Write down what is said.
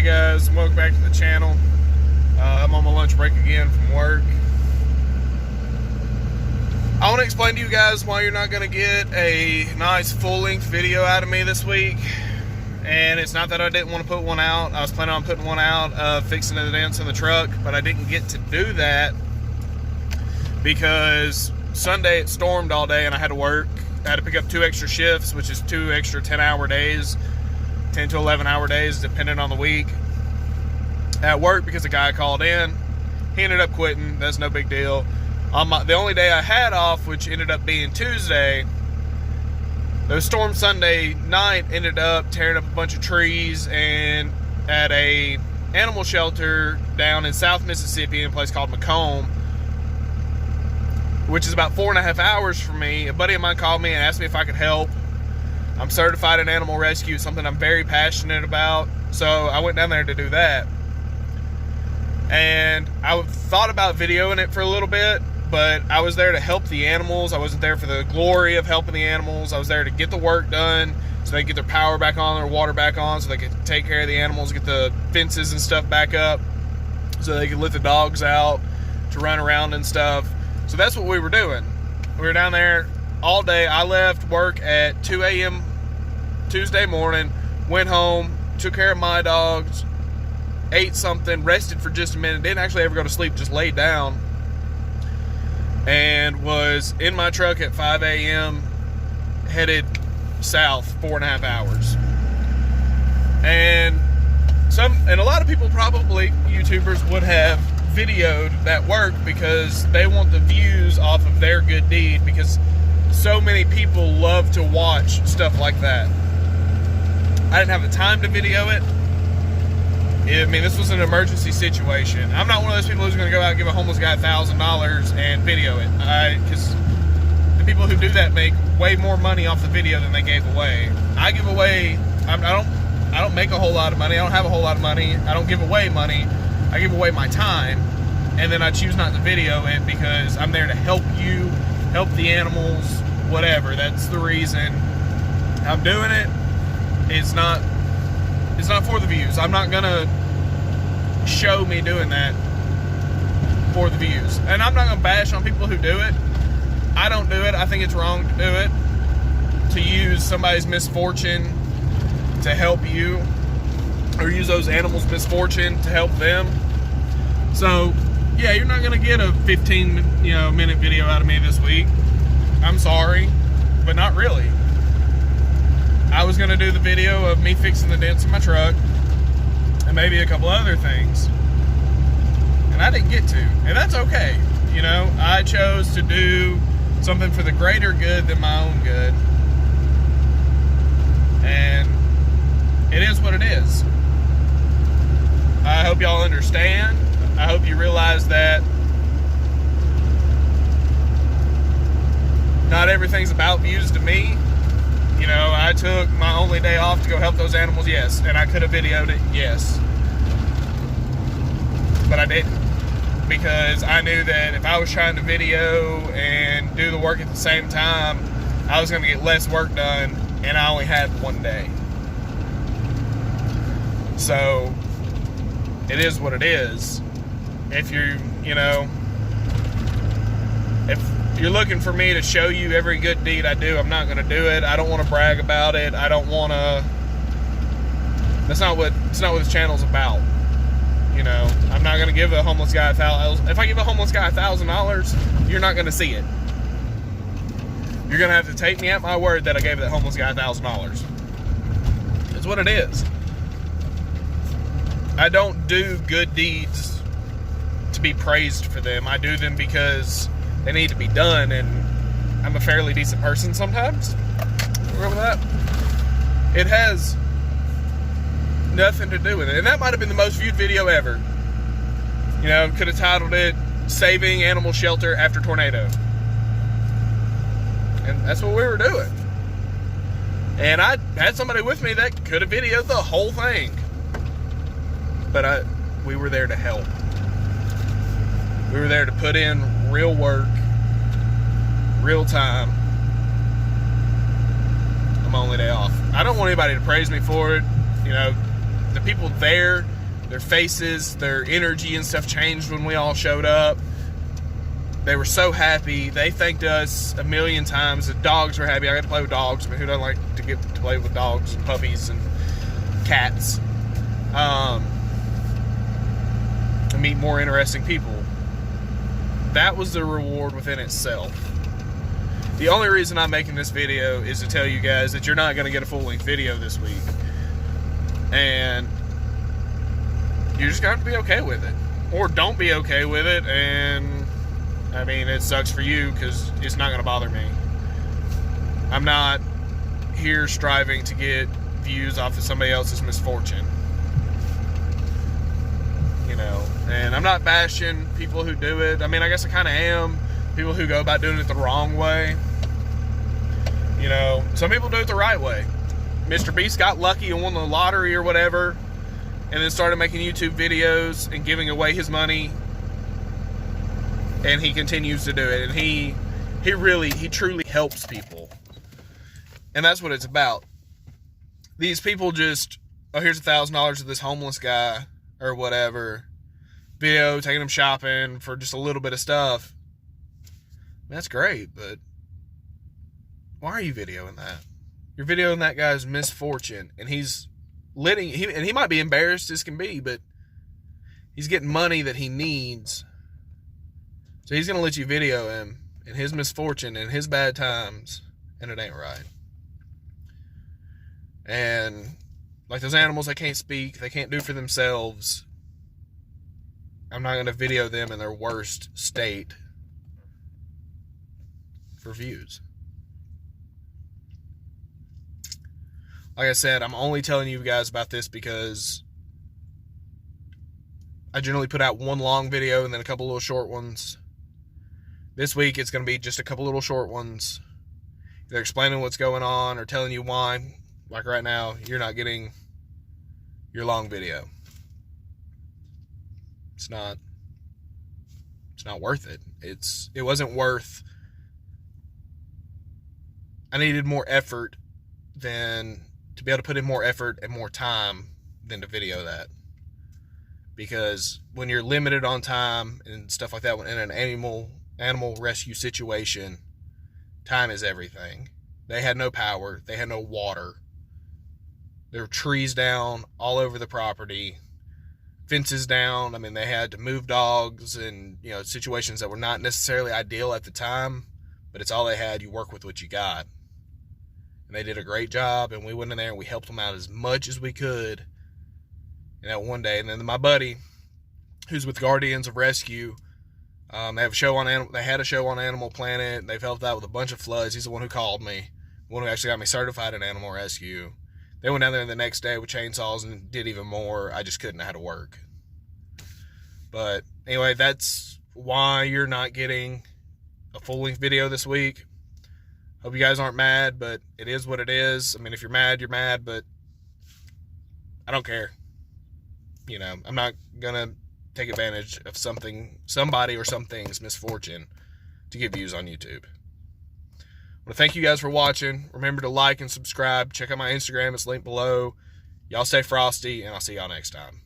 Hey guys, welcome back to the channel. I'm on my lunch break again from work. I want to explain to you guys why you're not going to get a nice full-length video out of me this week. And it's not that I didn't want to put one out. I was planning on putting one out fixing the dents in the truck, but I didn't get to do that because Sunday it stormed all day and I had to work. I had to pick up 2 extra shifts, which is 2 extra 10-hour days. 10 to 11 hour days depending on the week at work because a guy called in. He ended up quitting. That's no big deal. The only day I had off, which ended up being Tuesday, the storm Sunday night ended up tearing up a bunch of trees and at a animal shelter down in South Mississippi in a place called Macomb, which is about 4.5 hours from me. A buddy of mine called me and asked me if I could help. I'm certified in animal rescue, something I'm very passionate about. So I went down there to do that. And I thought about videoing it for a little bit, but I was there to help the animals. I wasn't there for the glory of helping the animals. I was there to get the work done so they could get their power back on, their water back on, so they could take care of the animals, get the fences and stuff back up, so they could let the dogs out to run around and stuff. So that's what we were doing. We were down there all day. I left work at 2 a.m. Tuesday morning, went home, took care of my dogs, ate something, rested for just a minute, didn't actually ever go to sleep, just laid down, and was in my truck at 5 a.m. headed south 4.5 hours. And a lot of people, probably YouTubers, would have videoed that work because they want the views off of their good deed, because so many people love to watch stuff like that. I didn't have the time to video it. I mean, this was an emergency situation. I'm not one of those people who's going to go out and give a homeless guy $1,000 and video it. Because the people who do that make way more money off the video than they gave away. I give away, I don't make a whole lot of money. I don't have a whole lot of money. I don't give away money. I give away my time. And then I choose not to video it because I'm there to help you, help the animals, whatever. That's the reason I'm doing it. It's not for the views. I'm not gonna show me doing that for the views. And I'm not gonna bash on people who do it. I don't do it. I think it's wrong to do it. To use somebody's misfortune to help you, or use those animals' misfortune to help them. So yeah, you're not gonna get a 15-minute video out of me this week. I'm sorry, but not really. I was going to do the video of me fixing the dents in my truck and maybe a couple other things, and I didn't get to, and that's okay. You know, I chose to do something for the greater good than my own good, and it is what it is. I hope y'all understand. I hope you realize that not everything's about views to me. You know, I took my only day off to go help those animals, yes. And I could have videoed it, yes. But I didn't. Because I knew that if I was trying to video and do the work at the same time, I was going to get less work done, and I only had one day. So, it is what it is. If you're looking for me to show you every good deed I do, I'm not going to do it. I don't want to brag about it. I don't want to. It's not what this channel's about. You know, I'm not going to give a homeless guy $1,000. If I give a homeless guy $1,000, you're not going to see it. You're going to have to take me at my word that I gave that homeless guy $1,000. It's what it is. I don't do good deeds to be praised for them. I do them because they need to be done, and I'm a fairly decent person sometimes. Remember that? It has nothing to do with it. And that might have been the most viewed video ever. You know, could have titled it Saving Animal Shelter After Tornado. And that's what we were doing. And I had somebody with me that could have videoed the whole thing. But we were there to help. We were there to put in real work, real time. I'm only day off. I don't want anybody to praise me for it. You know, the people there, their faces, their energy and stuff changed when we all showed up. They were so happy. They thanked us a million times. The dogs were happy. I got to play with dogs. I mean, who doesn't like to get to play with dogs and puppies and cats? And meet more interesting people. That was the reward within itself. The only reason I'm making this video is to tell you guys that you're not going to get a full-length video this week. And you're just going to have to be okay with it. Or don't be okay with it, and I mean, it sucks for you because it's not going to bother me. I'm not here striving to get views off of somebody else's misfortune. You know, and I'm not bashing people who do it. I mean, I guess I kind of am. People who go about doing it the wrong way. You know, some people do it the right way. Mr. Beast got lucky and won the lottery or whatever, and then started making YouTube videos and giving away his money. And he continues to do it. And he truly helps people. And that's what it's about. These people just, oh, here's $1,000 to this homeless guy or whatever. Video, taking him shopping for just a little bit of stuff. That's great, but why are you videoing that? You're videoing that guy's misfortune, and he's he might be embarrassed as can be, but he's getting money that he needs. So he's going to let you video him and his misfortune and his bad times, and it ain't right. And like those animals, they can't speak, they can't do for themselves. I'm not going to video them in their worst state for views. Like I said, I'm only telling you guys about this because I generally put out one long video and then a couple little short ones. This week, it's going to be just a couple little short ones. Either explaining what's going on or telling you why. Like right now, you're not getting your long video. It's not worth it. It wasn't worth. I needed more effort than to be able to put in more effort and more time than to video that. Because when you're limited on time and stuff like that, when in an animal rescue situation, time is everything. They had no power. They had no water. There were trees down all over the property, fences down. I mean, they had to move dogs and, you know, situations that were not necessarily ideal at the time, but it's all they had. You work with what you got. And they did a great job, and we went in there and we helped them out as much as we could. And that one day, and then my buddy, who's with Guardians of Rescue, they had a show on Animal Planet. They've helped out with a bunch of floods. He's the one who called me, the one who actually got me certified in animal rescue. They went down there the next day with chainsaws and did even more. I just couldn't have had to work. But anyway, that's why you're not getting a full-length video this week. Hope you guys aren't mad, but it is what it is. I mean, if you're mad, you're mad, but I don't care. You know, I'm not going to take advantage of somebody or something's misfortune to get views on YouTube. I want to thank you guys for watching. Remember to like and subscribe. Check out my Instagram. It's linked below. Y'all stay frosty, and I'll see y'all next time.